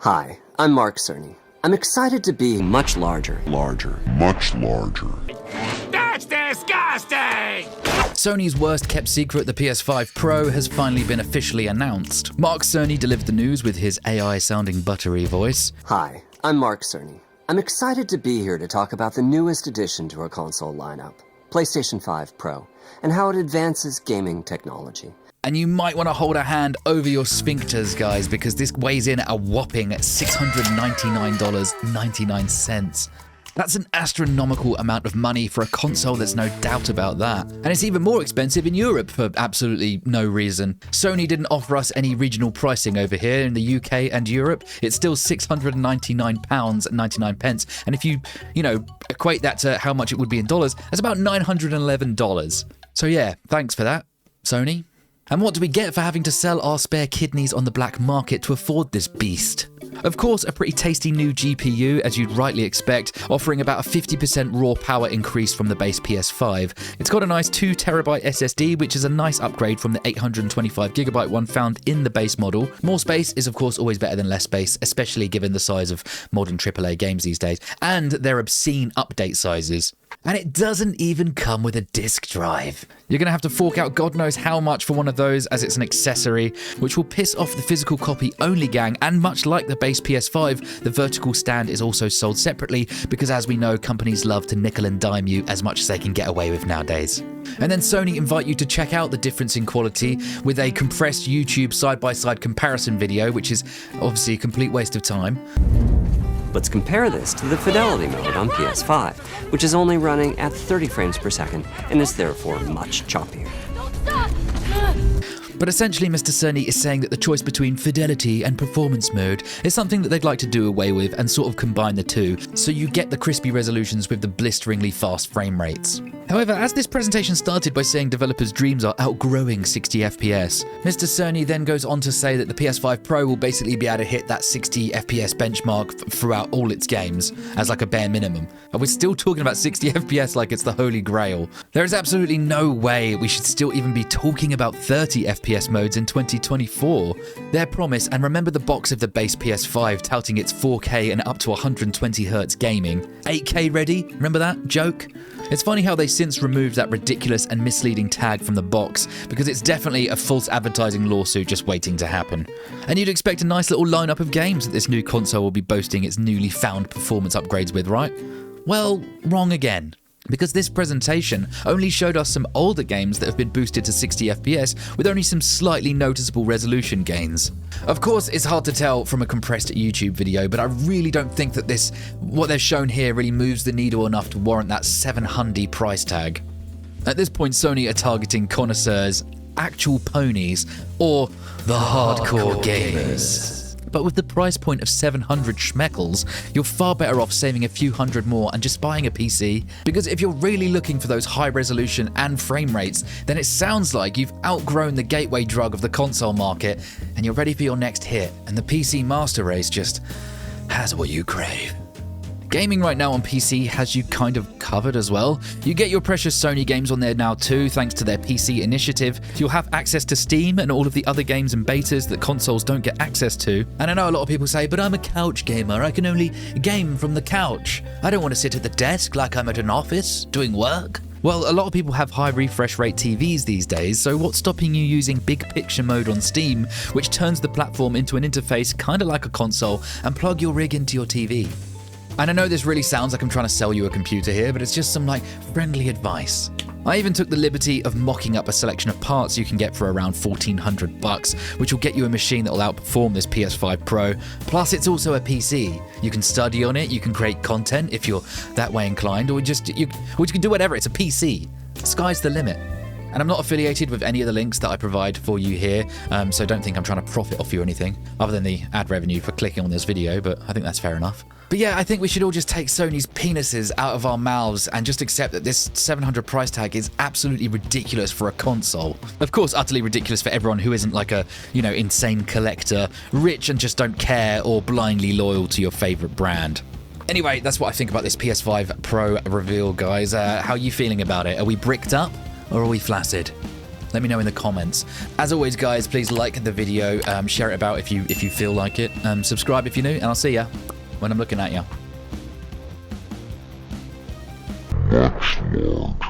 Hi, I'm Mark Cerny. I'm excited to be much larger. Much larger. That's disgusting! Sony's worst-kept secret, the PS5 Pro, has finally been officially announced. Mark Cerny delivered the news with his AI-sounding buttery voice. Hi, I'm Mark Cerny. I'm excited to be here to talk about the newest addition to our console lineup, PlayStation 5 Pro, and how it advances gaming technology. And you might want to hold a hand over your sphincters, guys, because this weighs in at a whopping $699.99. That's an astronomical amount of money for a console, there's no doubt about that. And it's even more expensive in Europe for absolutely no reason. Sony didn't offer us any regional pricing over here in the UK and Europe. It's still £699.99. And if you equate that to how much it would be in dollars, that's about $911. So yeah, thanks for that, Sony. And what do we get for having to sell our spare kidneys on the black market to afford this beast? Of course, a pretty tasty new GPU, as you'd rightly expect, offering about a 50% raw power increase from the base PS5. It's got a nice 2TB SSD, which is a nice upgrade from the 825GB one found in the base model. More space is of course always better than less space, especially given the size of modern AAA games these days, and their obscene update sizes. And it doesn't even come with a disk drive. You're going to have to fork out God knows how much for one of those, as it's an accessory, which will piss off the physical copy only gang, and much like the base PS5, the vertical stand is also sold separately, because as we know, companies love to nickel and dime you as much as they can get away with nowadays. And then Sony invite you to check out the difference in quality with a compressed YouTube side-by-side comparison video, which is obviously a complete waste of time. Let's compare this to the fidelity mode on PS5, which is only running at 30 frames per second and is therefore much choppier. But essentially, Mr. Cerny is saying that the choice between fidelity and performance mode is something that they'd like to do away with and sort of combine the two, so you get the crispy resolutions with the blisteringly fast frame rates. However, as this presentation started by saying developers' dreams are outgrowing 60 FPS, Mr. Cerny then goes on to say that the PS5 Pro will basically be able to hit that 60 FPS benchmark throughout all its games, as like a bare minimum. And we're still talking about 60 FPS like it's the holy grail. There is absolutely no way we should still even be talking about 30 FPS modes in 2024. Their promise, and remember the box of the base PS5 touting its 4K and up to 120Hz gaming. 8K ready? Remember that joke? It's funny how they since removed that ridiculous and misleading tag from the box, because it's definitely a false advertising lawsuit just waiting to happen. And you'd expect a nice little lineup of games that this new console will be boasting its newly found performance upgrades with, right? Well, wrong again. Because this presentation only showed us some older games that have been boosted to 60 FPS with only some slightly noticeable resolution gains. Of course, it's hard to tell from a compressed YouTube video, but I really don't think that what they've shown here really moves the needle enough to warrant that $700 price tag. At this point, Sony are targeting connoisseurs, actual ponies, or the hardcore gamers. But with the price point of 700 schmeckles, you're far better off saving a few hundred more and just buying a PC. Because if you're really looking for those high resolution and frame rates, then it sounds like you've outgrown the gateway drug of the console market and you're ready for your next hit, and the PC master race just has what you crave. Gaming right now on PC has you kind of covered as well. You get your precious Sony games on there now too, thanks to their PC initiative. You'll have access to Steam and all of the other games and betas that consoles don't get access to. And I know a lot of people say, but I'm a couch gamer, I can only game from the couch. I don't want to sit at the desk like I'm at an office doing work. Well, a lot of people have high refresh rate TVs these days, so what's stopping you using big picture mode on Steam, which turns the platform into an interface kind of like a console, and plug your rig into your TV? And I know this really sounds like I'm trying to sell you a computer here, but it's just some friendly advice. I even took the liberty of mocking up a selection of parts you can get for around $1,400, which will get you a machine that will outperform this PS5 Pro. Plus, it's also a PC. You can study on it, you can create content if you're that way inclined, or you can do whatever. It's a PC. Sky's the limit. And I'm not affiliated with any of the links that I provide for you here, so don't think I'm trying to profit off you or anything, other than the ad revenue for clicking on this video, but I think that's fair enough. But yeah, I think we should all just take Sony's penises out of our mouths and just accept that this $700 price tag is absolutely ridiculous for a console. Of course, utterly ridiculous for everyone who isn't like a, insane collector, rich and just don't care, or blindly loyal to your favorite brand. Anyway, that's what I think about this PS5 Pro reveal, guys. How are you feeling about it? Are we bricked up or are we flaccid? Let me know in the comments. As always, guys, please like the video, share it about if you feel like it, subscribe if you're new, and I'll see ya when I'm looking at ya. Much larger.